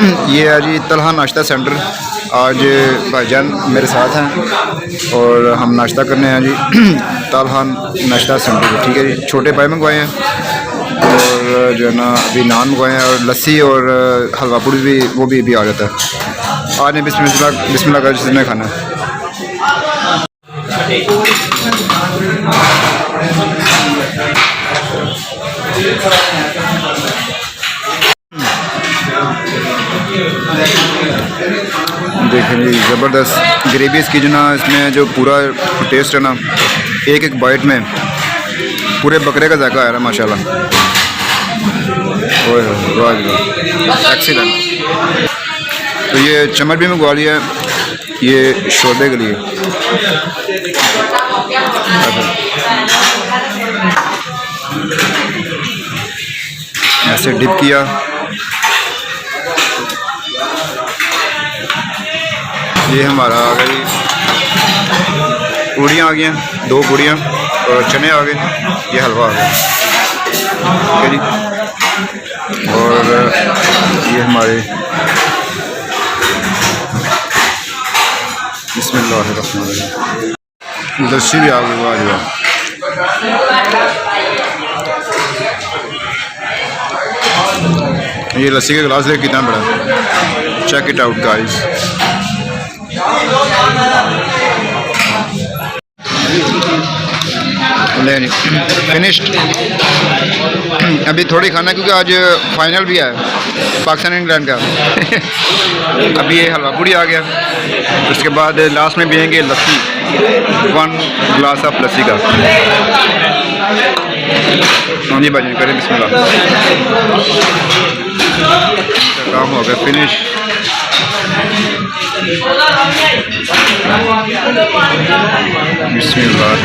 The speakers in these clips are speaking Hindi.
ये है जी तलहा नाश्ता सेंटर। आज भाईजान मेरे साथ हैं और हम नाश्ता करने हैं जी तलहा नाश्ता सेंटर। ठीक है जी, छोटे पाए मंगवाए हैं और जो है ना अभी नान मंगवाए हैं और लस्सी और हलवा पूड़ी भी, वो भी अभी आ जाता है। आज ने बिस्मिल्लाह का जिसने खाना है। देखें जी, ज़बरदस्त ग्रेवी इसकी जो ना, इसमें जो पूरा टेस्ट है ना, एक एक बाइट में पूरे बकरे का जायका आ रहा है माशाल्लाह। ओए वाह, एक्सीलेंट। तो ये चम्मच भी मंगवा लिया है, ये शोरबे के लिए। ऐसे डिप किया, ये हमारा आ गई पूड़ियाँ आ गई हैं, 2 पूड़ियाँ और चने आ गए, ये हलवा आ गया। ठीक है जी, और ये हमारे बिस्मिल्लाहिर्रहमानिर्रहीम लस्सी भी आ गई। वाह जी वाह, ये लस्सी का गिलास देख कितना बड़ा, check it out guys. Finished. अभी थोड़ी खाना क्योंकि आज फाइनल भी है पाकिस्तान इंग्लैंड का अभी ये हलवा पूड़ी आ गया, उसके बाद लास्ट में पियेंगे लस्सी, 1 ग्लास ऑफ लस्सी का। हाँ जी भाई, करें बिस्मिल्लाह। काम हो गया फिनिश। बिस्मिल्लाह।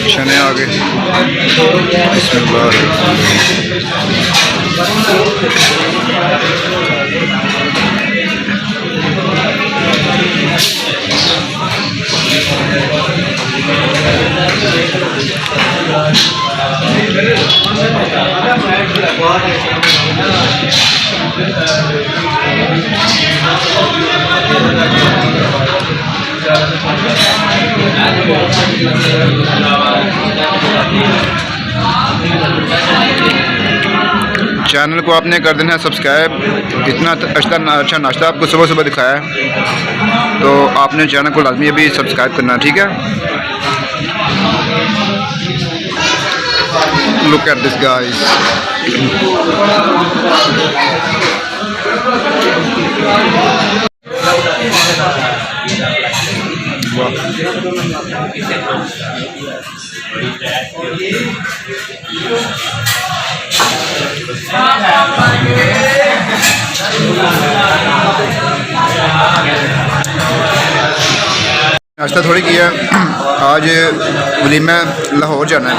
चने आ गए, बिस्मिल्लाह। चैनल को आपने कर देना है सब्सक्राइब। इतना अच्छा नाश्ता आपको सुबह सुबह दिखाया है तो आपने चैनल को लाजमी अभी सब्सक्राइब करना, ठीक है। Look at this guys. नाश्ता थोड़ी किया, आज वलीमा लाहौर जाना है।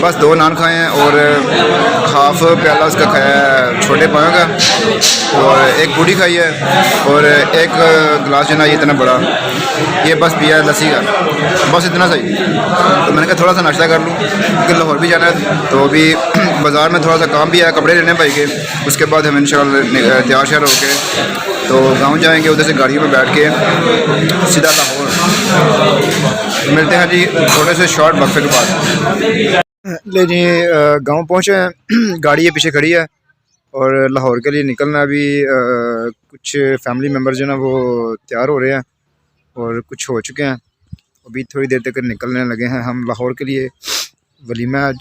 बस 2 नान खाए हैं और हाफ प्याला उसका खाया है छोटे पायों का, और 1 पूड़ी खाई है और 1 गिलास जो ना ये इतना बड़ा ये बस पिया है लस्सी का, बस इतना सही। तो मैंने कहा थोड़ा सा नाश्ता कर लूँ क्योंकि लाहौर भी जाना है। तो अभी बाज़ार में थोड़ा सा काम भी है, कपड़े लेने भाई के, उसके बाद हम इंशाल्लाह तैयार श्यार होके तो गाँव जाएंगे, उधर से गाड़ियों में बैठ के सीधा लाहौर। मिलते हैं जी थोड़े से शॉर्ट वक्फे के बाद। ले जी गांव पहुंचे हैं, गाड़ी ये पीछे खड़ी है और लाहौर के लिए निकलना। अभी कुछ फैमिली मेम्बर जो ना वो तैयार हो रहे हैं और कुछ हो चुके हैं, अभी थोड़ी देर तक निकलने लगे हैं हम लाहौर के लिए वलीमा।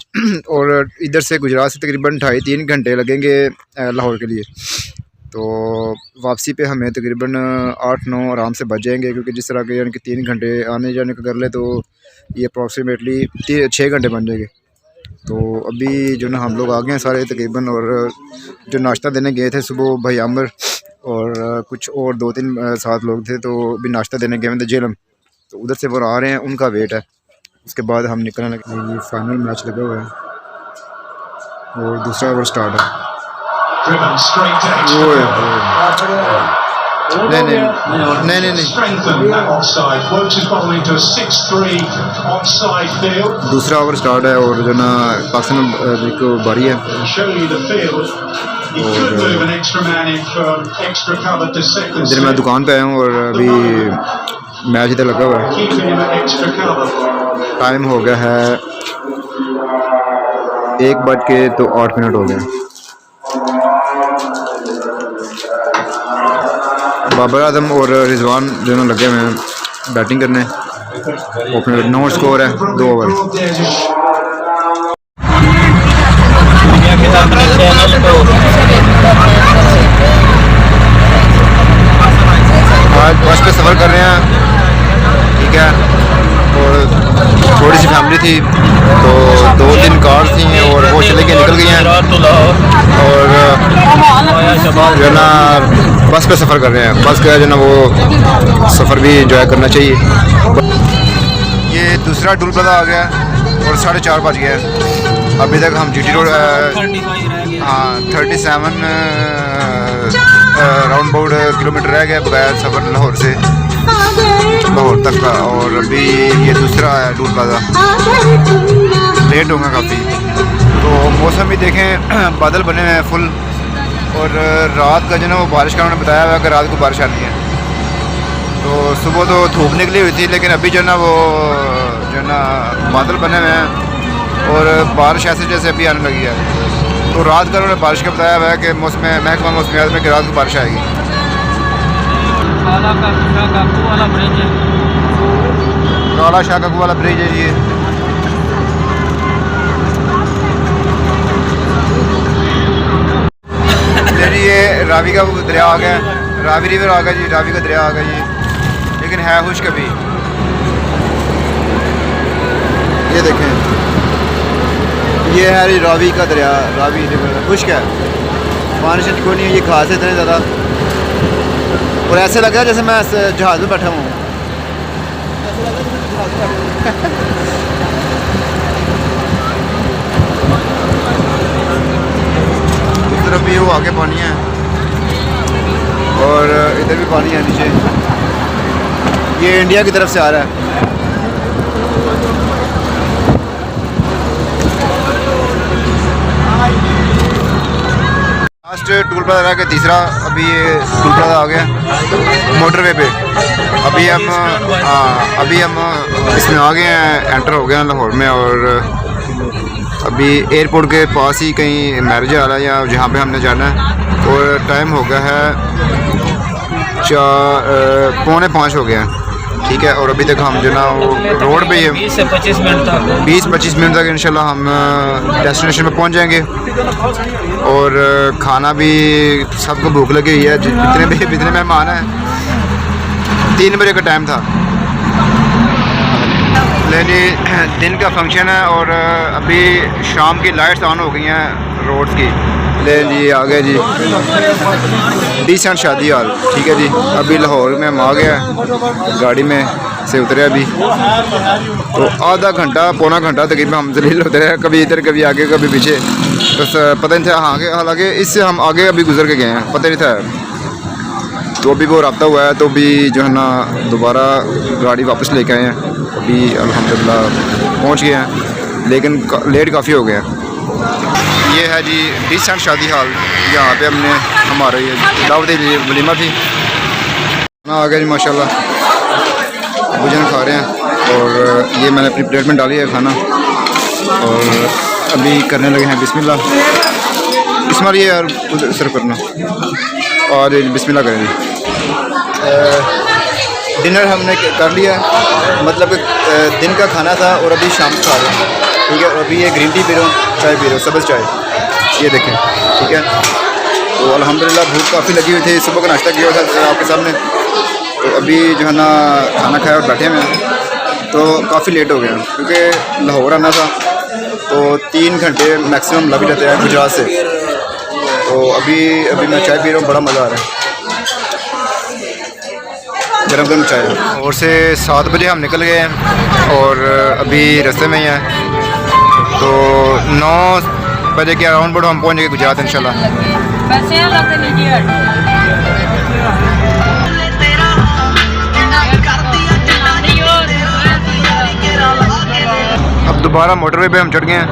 और इधर से गुजरात से तकरीबन 2.5-3 घंटे लगेंगे लाहौर के लिए। तो वापसी पे हमें तकरीबन 8-9 आराम से बच जाएंगे, क्योंकि जिस तरह के यानी कि 3 घंटे आने जाने का कर ले तो ये अप्रॉक्सीमेटली 6 घंटे बन जाएंगे। तो अभी जो ना हम लोग आ गए हैं सारे तकरीबन, और जो नाश्ता देने गए थे सुबह भाई आमिर और कुछ और 2-3 साथ लोग थे, तो अभी नाश्ता देने गए थे जेलम, तो उधर से वो आ रहे हैं, उनका वेट है। उसके बाद हम निकलने लगे। फाइनल मैच लगा हुआ है और दूसरा ओवर स्टार्ट है। नहीं नहीं नहीं नहीं नहीं Strengthen that offside. Works his ball into a 6-3 offside field. दूसरा ओवर स्टार्ट है और जो ना पाकिस्तान को बारी है Show you the field. He could move an extra man in from extra cover to second. इधर मैं दुकान पे आया हूँ और अभी मैच इधर लगा हुआ है। Keeping him at extra cover. Time हो गया है 1:08 हो गया। बाबर आजम और रिजवान दोनों लगे हुए हैं बैटिंग करने। ओपनर 9 स्कोर है 2 ओवर। आज बस पे सफ़र कर रहे हैं, ठीक है, और थोड़ी सी फैमिली थी तो 2-3 कार थी और वो चले के निकल गई हैं और जो है ना बस पे सफ़र कर रहे हैं। बस का जो है ना वो सफ़र भी इंजॉय करना चाहिए। ये दूसरा टूल प्लाजा आ गया और 4:30 बज गया है। अभी तक हम GT road 37 round about kilometre रह गया बगैर सफ़र लाहौर से लाहौर तक का। और अभी ये दूसरा है टूल प्लाजा, लेट होगा काफ़ी। तो मौसम भी देखें बादल बने हुए हैं फुल और रात का जो है ना वो बारिश का उन्होंने बताया हुआ है कि रात को बारिश आनी है। तो सुबह तो धूप निकली हुई थी लेकिन अभी जो है ना वो जो है ना बादल बने हुए हैं और बारिश ऐसे जैसे अभी आने लगी है। तो रात का उन्होंने बारिश का बताया हुआ है कि मौसम महकमा मौसमियात में कि रात को बारिश आएगी। काला शाह काकू वाला ब्रिज है ये। ये रावी का दरिया आ गया, रावी रिवर आ गया जी, रावी का दरिया आ गया जी, लेकिन है खुश्क अभी। ये देखें ये है जी रावी का दरिया, रावी रिवर खुश्क है, पानी से कोई नहीं है। ये घास इतने ज़्यादा और ऐसे लग रहा है जैसे मैं जहाज़ में बैठा हूँ। इस तरफ भी वो आगे पानी है और इधर भी पानी है नीचे। ये इंडिया की तरफ से आ रहा है। लास्ट टूल प्लाजा रहा के तीसरा, अभी ये टूल प्लाजा आ गया मोटरवे पे। अभी हम इसमें आ गए हैं, एंटर हो गए हैं लाहौर में और अभी एयरपोर्ट के पास ही कहीं मैरिज आ रहा है या जहाँ पे हमने जाना है और टाइम हो गया है 4:45 हो गया है, ठीक है। और अभी तक हम जो ना वो रोड पे ही 20 से 25 मिनट तक इंशाल्लाह हम डेस्टिनेशन पे पहुंच जाएंगे। और खाना भी सबको भूख लगी हुई है, जितने मेहमान हैं। 3 बजे का टाइम था लेकिन दिन का फंक्शन है और अभी शाम की लाइट्स ऑन हो गई हैं रोड्स की। ले जी आ गए जी डिसेंट शादी हाल, ठीक है जी। अभी लाहौर में हम आ गया गाड़ी में से उतरे अभी तो आधा घंटा पौना घंटा तकरीबन हम जलील होते रहे, कभी इधर कभी आगे कभी पीछे, बस पता नहीं था। हाँ हालांकि इससे हम आगे अभी गुजर के गए हैं, पता नहीं था। तो अभी वो रब्ता हुआ है तो अभी जो है ना दोबारा गाड़ी वापस लेके आए हैं। अभी अल्हम्दुलिल्लाह पहुंच गए हैं लेकिन लेट काफ़ी हो गया। ये है जी डिसेंट शादी हाल, यहाँ पे हमने हमारे ये दावत वलीमा थी ना आ गया जी माशाल्लाह। भोजन खा रहे हैं और ये मैंने अपनी प्लेट में डाली है खाना और अभी करने लगे हैं बिस्मिल्लाह। बिस्मिल्लाह ये यार उधर सर्व करना और बिस्मिल्लाह करें जी। डिनर हमने कर लिया, मतलब दिन का खाना था और अभी शाम को खा रहे हैं, ठीक है। और अभी ये ग्रीन टी पी रहा हूँ, चाय पी रहा हूँ, सब्ज़ चाय, ये देखें, ठीक है। तो अल्हम्दुलिल्लाह भूख काफ़ी लगी हुई थी, सुबह का नाश्ता किया था आपके सामने। तो अभी जो है ना खाना खाया और बैठे हुए हैं तो काफ़ी लेट हो गया क्योंकि लाहौर आना था तो 3 घंटे मैक्सिमम लग जाते हैं गुजरात से। तो अभी मैं चाय पी रहा हूँ, बड़ा मज़ा आ रहा है, गर्म गर्म चाय। और से 7 बजे हम निकल गए हैं और अभी रास्ते में ही हैं तो 9 बजे के अराउंड बड़ो हम पहुँच गए गुजरात इंशाल्लाह। दोबारा मोटरवे पे हम चढ़ गए हैं।